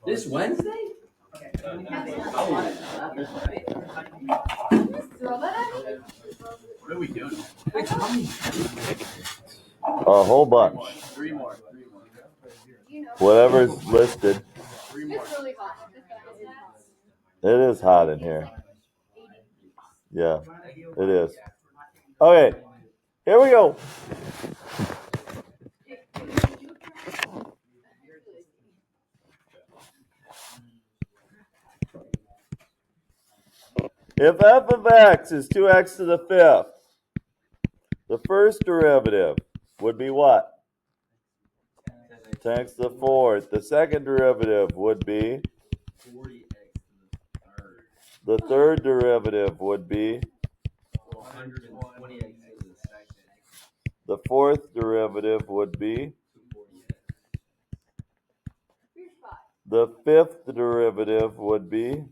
This Wednesday? What are we doing? A whole bunch. Three more. Whatever's listed. Three more. It is hot in here. Yeah, it is. Okay, here we go. If f of x is 2x to the fifth, the first derivative would be what? 10x to the fourth. The second derivative would be? 40x to the third. The third derivative would be? 120x to the second. The fourth derivative would be? 240x. The fifth derivative would be?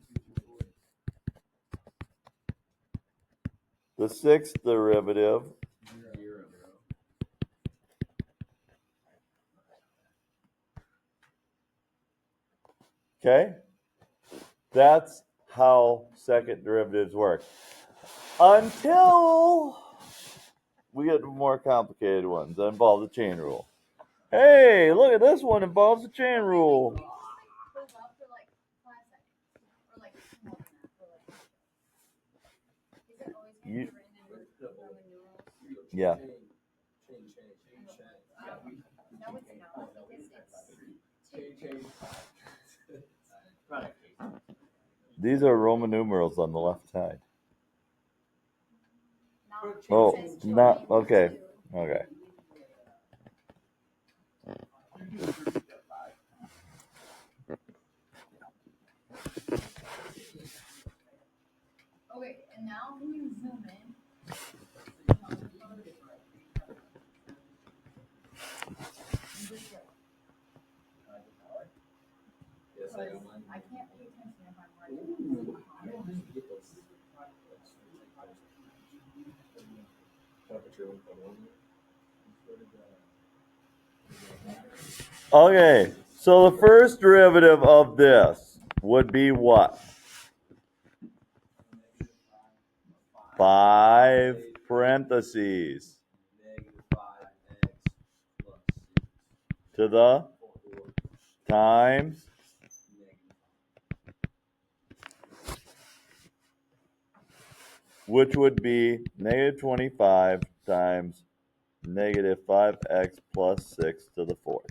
The sixth derivative? 0. Okay? That's how second derivatives work. Until we get more complicated ones that involve the chain rule. Hey, look at this one involves the chain rule. Yeah. These are Roman numerals on the left side. Oh, not okay. Okay. Okay, and now can you zoom in? I can't pay attention if I'm writing. Okay, so the first derivative of this would be what? 5 parentheses to the times which would be negative 25 times negative 5x plus 6 to the fourth.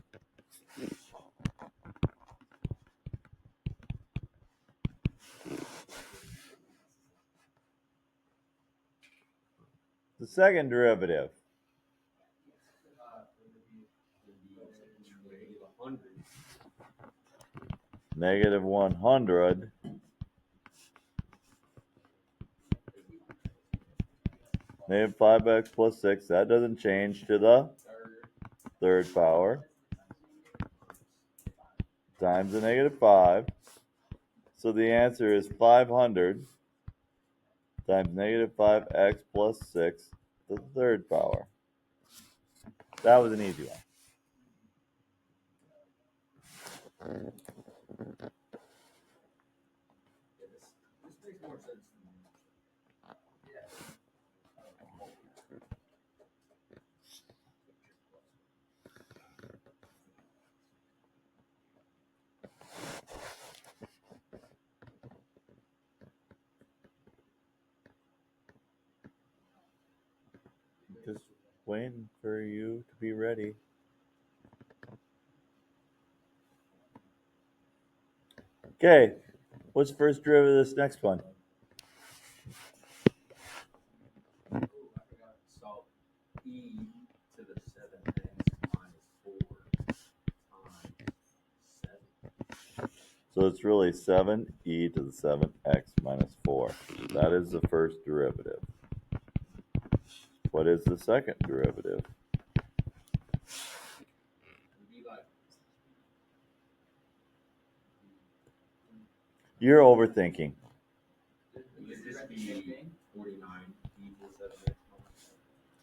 The second derivative. Negative 100 negative 5x plus 6, that doesn't change, to the third power times the negative 5. So the answer is 500 times negative 5x plus 6 to the third power. That was an easy one. This makes more sense. Just waiting for you to be ready. Okay, what's the first derivative of this next one? So e to the 7x minus 4 times 7. So it's really 7e to the 7x minus 4. That is the first derivative. What is the second derivative? You're overthinking. Would this be 49 e to the 7x minus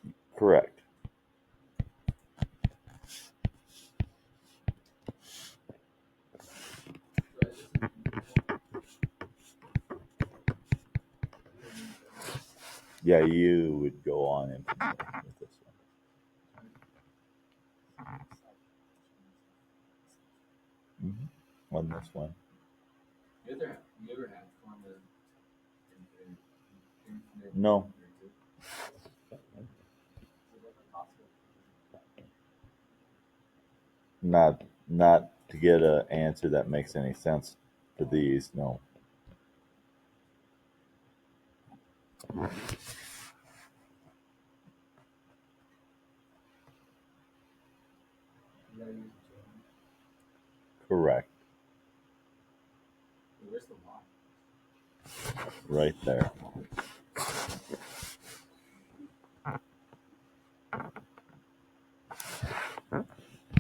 4? Correct. Yeah, you would go on infinitely with this one. On this one. You ever had fun with infinite? No. Not to get an answer that makes any sense for these, no. Correct. Where's the y? Right there.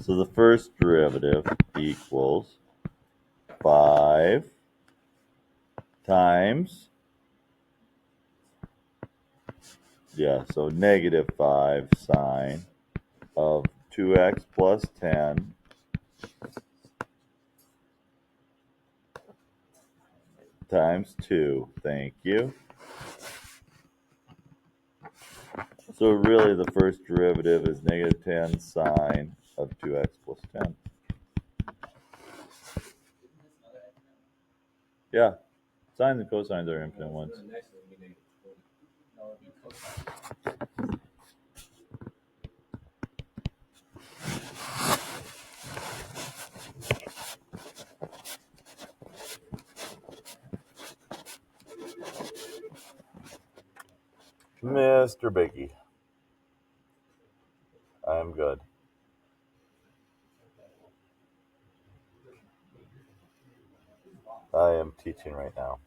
So the first derivative equals 5 times, so negative 5 sine of 2x plus 10 times 2. Thank you. So really the first derivative is negative 10 sine of 2x plus 10. Yeah, sines and cosines are infinite ones. The next one would be negative 20. No, it would be cosine. Mr. Biggie. I'm good. I am teaching right now.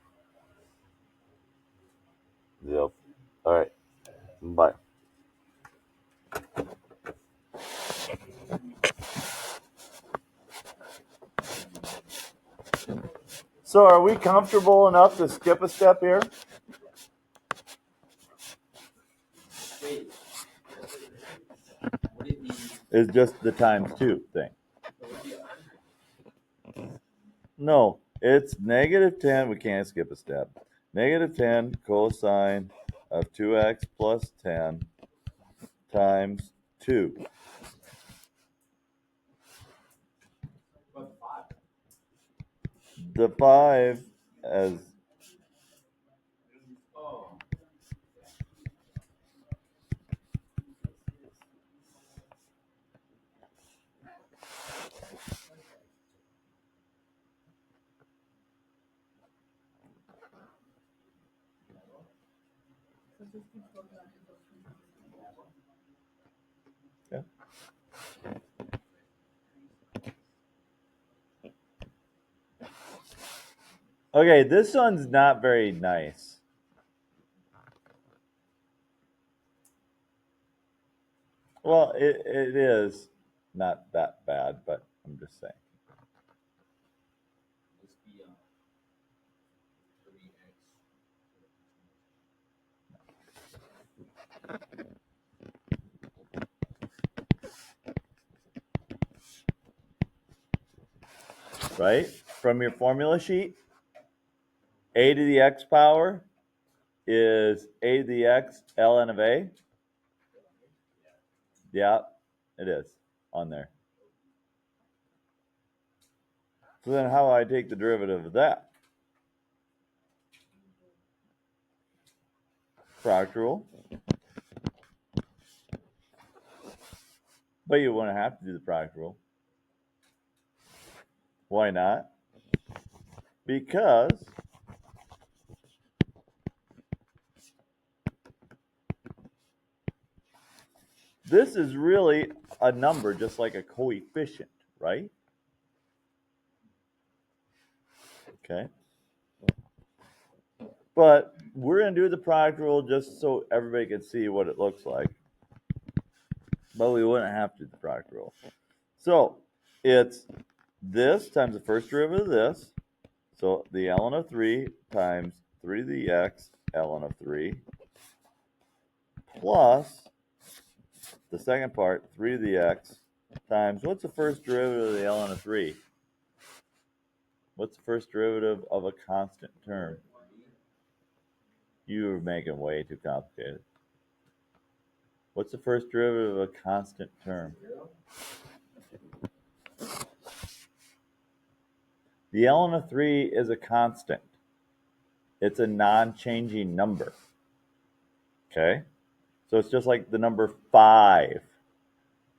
Yep. All right. Bye. So are we comfortable enough to skip a step here? Wait. Would it be? It's just the times 2 thing. Would it be 100? No, it's negative 10. We can't skip a step. Negative 10 cosine of 2x plus 10 times 2. But 5. The 5 as Oh. yeah. Okay, this one's not very nice. Well, it is not that bad, but I'm just saying. Just be 3x. Right? From your formula sheet, a to the x power is a to the x ln of a. Yeah, it is on there. So then how do I take the derivative of that? Product rule. But you wouldn't have to do the product rule. Why not? Because this is really a number just like a coefficient, right? Okay. But we're going to do the product rule just so everybody can see what it looks like. But we wouldn't have to do the product rule. So it's this times the first derivative of this. So the ln of 3 times 3 to the x ln of 3 plus the second part, 3 to the x times, what's the first derivative of the ln of 3? What's the first derivative of a constant term? You're making way too complicated. What's the first derivative of a constant term? Zero? The ln of 3 is a constant. It's a non-changing number. Okay? So it's just like the number 5.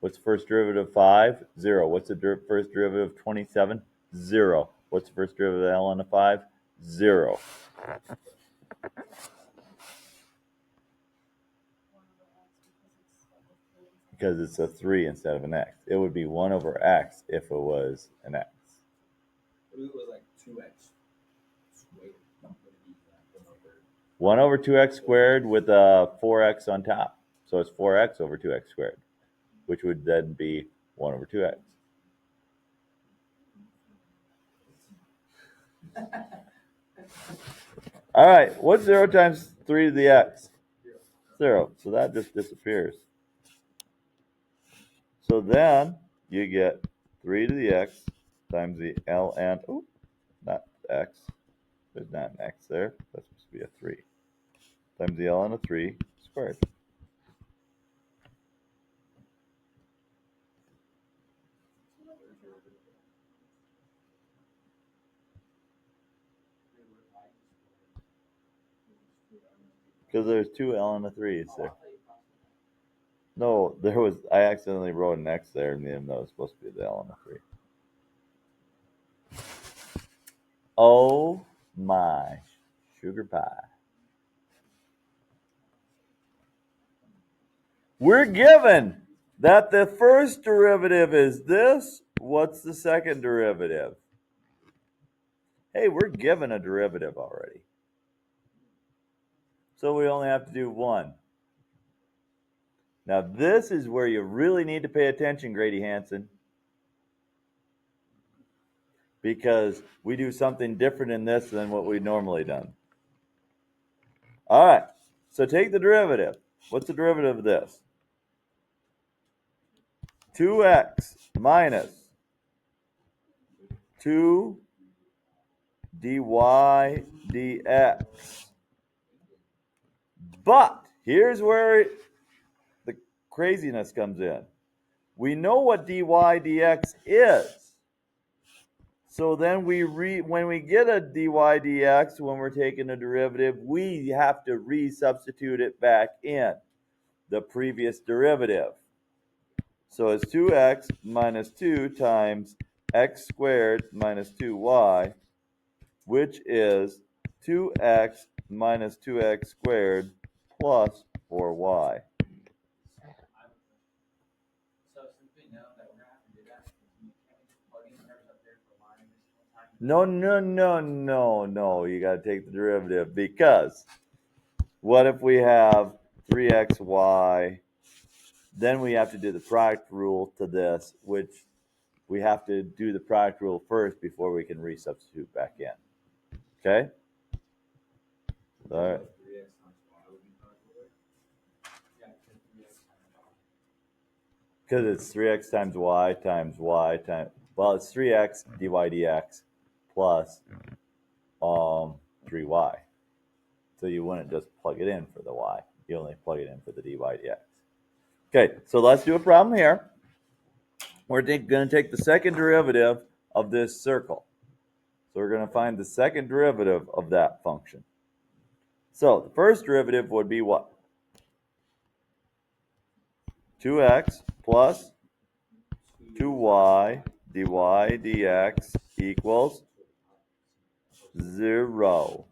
What's the first derivative of 5? 0. What's the first derivative of 27? 0. What's the first derivative of ln of 5? 0. Because it's a 3 instead of an x. It would be 1 over x if it was an x. What if it was like 2x squared? What would it be? 1 over 2x squared with a 4x on top. So it's 4x over 2x squared, which would then be 1 over 2x. All right, what's 0 times 3 to the x? 0. So that just disappears. So then you get 3 to the x times the ln, oh, not x. There's not an x there. That's supposed to be a 3. Times the ln of 3 squared. Because there's 2 ln of 3's there. No, there was, I accidentally wrote an x there, and then that was supposed to be the ln of 3. Oh my sugar pie. We're given that the first derivative is this. What's the second derivative? Hey, we're given a derivative already. So we only have to do 1. Now this is where you really need to pay attention, Grady Hansen. Because we do something different in this than what we've normally done. All right, so take the derivative. What's the derivative of this? 2x minus 2 dy dx. But here's where the craziness comes in. We know what dy dx is. So then when we get a dy dx, when we're taking a derivative, we have to resubstitute it back in the previous derivative. So it's 2x minus 2 times x squared minus 2y, which is 2x minus 2x squared plus 4y. So since we know that we're gonna have to do that, can we just plug in numbers up there for line this whole time? No. You got to take the derivative, because what if we have 3xy? Then we have to do the product rule to this, which we have to do the product rule first before we can resubstitute back in. Okay? All right. 3x times y would be calculated. Yeah, 3x times y. Because it's 3x times y times, well, it's 3x dy dx plus 3y. So you wouldn't just plug it in for the y. You only plug it in for the dy dx. Okay, so let's do a problem here. We're going to take the second derivative of this circle. So we're going to find the second derivative of that function. So the first derivative would be what? 2x plus 2y dy dx equals 0.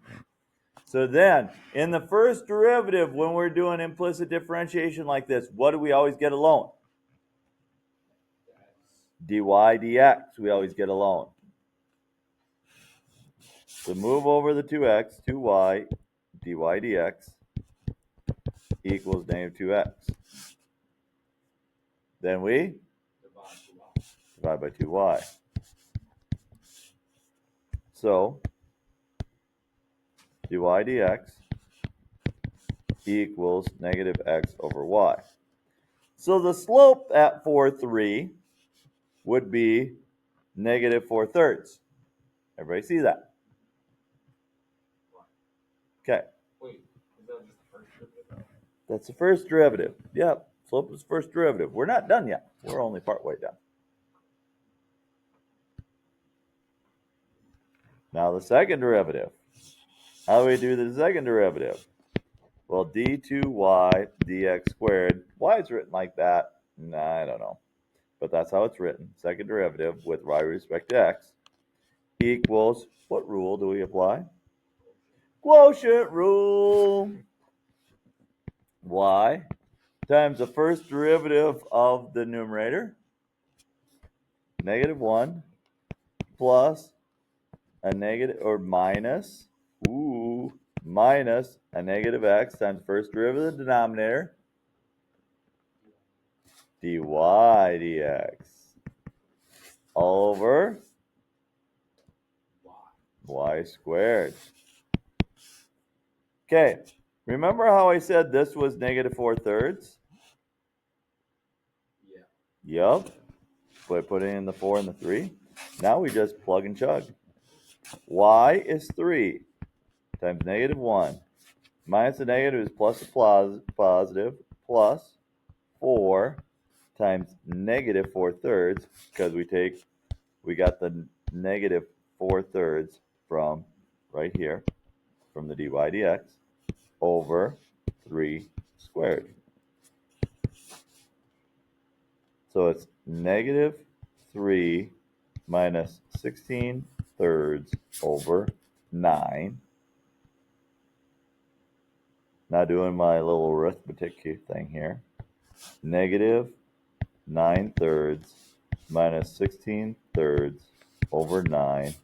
So then, in the first derivative, when we're doing implicit differentiation like this, what do we always get alone? Dy dx, we always get alone. So move over the 2x, 2y, dy dx equals negative 2x. Then we divide by 2y. So dy dx equals negative x over y. So the slope at 4,3 would be negative 4/3. Everybody see that? Okay. Wait, That's the first derivative. Yep, slope is first derivative. We're not done yet. We're only partway done. Now the second derivative. How do we do the second derivative? Well, d2y dx squared. Why is written like that? Nah, I don't know. But that's how it's written. Second derivative with y with respect to x equals, what rule do we apply? Quotient rule. Y times the first derivative of the numerator, -1, plus a negative, or minus, minus a negative x times the first derivative of the denominator, dy dx, all over y squared. Okay, remember how I said this was -4/3? Yeah. Yep. So I put in the 4 and the 3. Now we just plug and chug. Y is 3 times -1. Minus the negative is plus the positive, plus 4 times -4/3, because we got the -4/3 from right here, from the dy dx, over 3 squared. So it's -3 minus 16/3 over 9. Now doing my little arithmetic thing here. -9/3 minus 16/3 over 9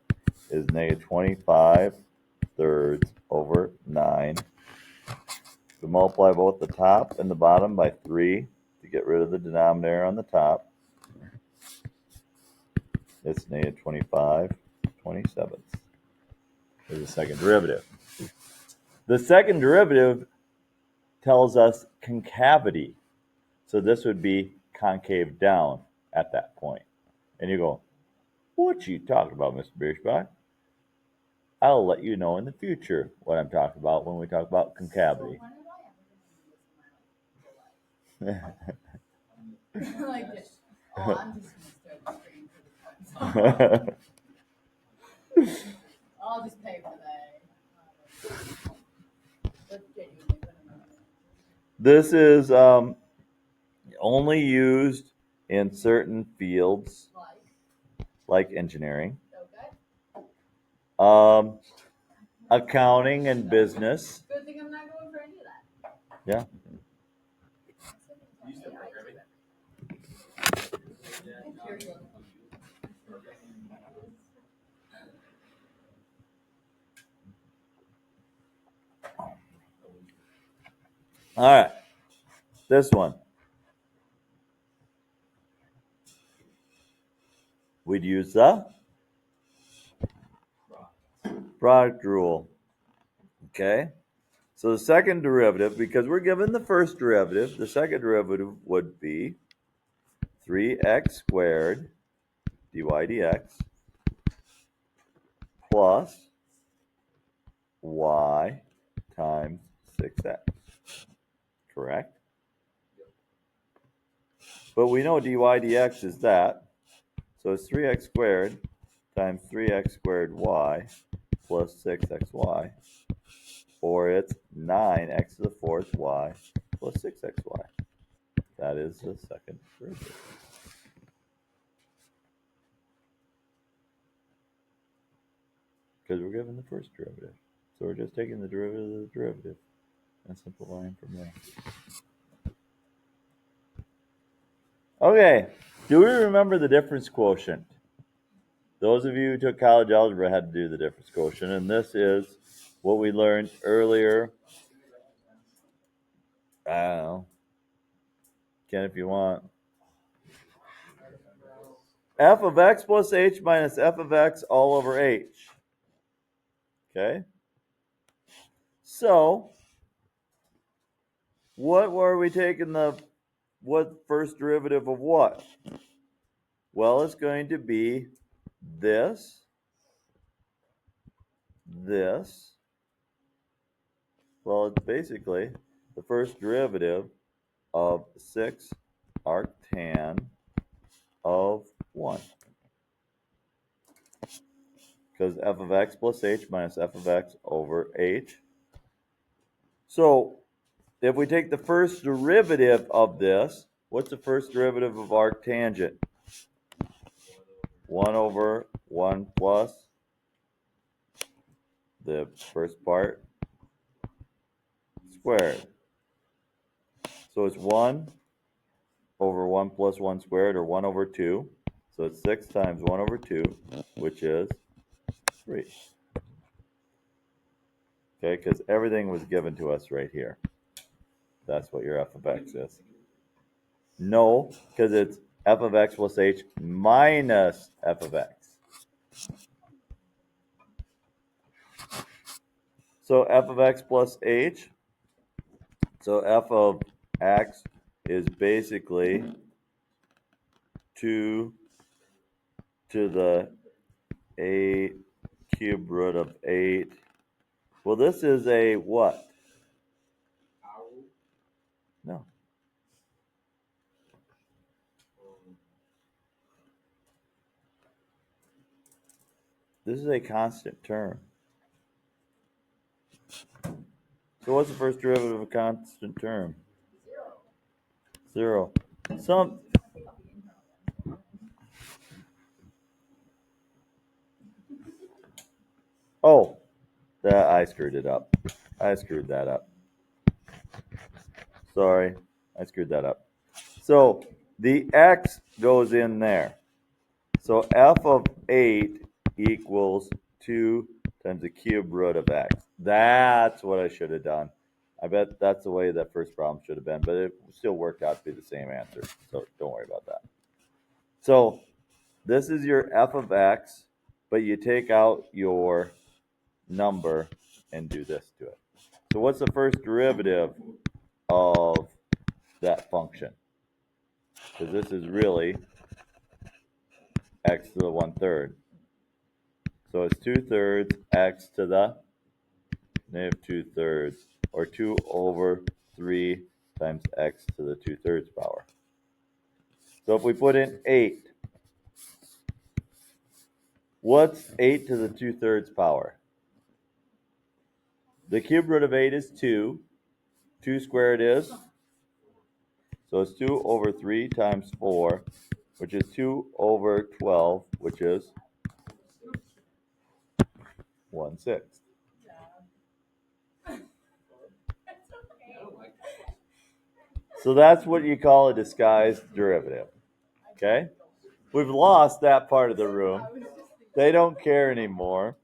is -25/3 over 9. We multiply both the top and the bottom by 3 to get rid of the denominator on the top. It's -25/27 is the second derivative. The second derivative tells us concavity. So this would be concave down at that point. And you go, what you talking about, Mr. Bierschbach? I'll let you know in the future what I'm talking about when we talk about concavity. Like this. Oh, I'm just gonna start the screen for the points. I'll just pay for that. That's genuinely what I'm doing. This is only used in certain fields like engineering, Okay. accounting and business. Good thing I'm not going for any of that. Yeah. You still programming? All right. This one. We'd use the product rule. Okay? So the second derivative, because we're given the first derivative, the second derivative would be 3x squared dy dx plus y times 6x. Correct? But we know dy dx is that. So it's 3x squared times 3x squared y plus 6xy. Or it's 9x to the fourth y plus 6xy. That is the second derivative. Because we're given the first derivative. So we're just taking the derivative of the derivative and simplifying from there. Okay, do we remember the difference quotient? Those of you who took college algebra had to do the difference quotient, and this is what we learned earlier. I don't know. Ken, if you want. F of x plus h minus f of x all over h. Okay? So, what were we taking what first derivative of what? Well, it's going to be this. Well, it's basically the first derivative of 6 arctan of 1. Because f of x plus h minus f of x over h. So if we take the first derivative of this, what's the first derivative of arctangent? 1 over 1 plus the first part squared. So it's 1 over 1 plus 1 squared, or 1 over 2. So it's 6 times 1 over 2, which is 3. Okay, because everything was given to us right here. That's what your f of x is. No, because it's f of x plus h minus f of x. So f of x plus h, so f of x is basically 2 to the 8 cubed root of 8. Well, this is a what? No. This is a constant term. So what's the first derivative of a constant term? 0. Oh, that I screwed it up. I screwed that up. Sorry, I screwed that up. So the x goes in there. So f of 8 equals 2 times the cube root of x. That's what I should have done. I bet that's the way that first problem should have been, but it still worked out to be the same answer. So don't worry about that. So this is your f of x, but you take out your number and do this to it. So what's the first derivative of that function? Because this is really x to the 1/3. So it's 2/3 x to the negative 2/3, or 2 over 3 times x to the 2/3 power. So if we put in 8, what's 8 to the 2/3 power? The cube root of 8 is 2. 2 squared is? So it's 2 over 3 times 4, which is 2 over 12, which is 1/6. So that's what you call a disguised derivative. Okay? We've lost that part of the room. They don't care anymore.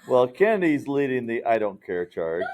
Well, Kennedy's leading the I don't care charge.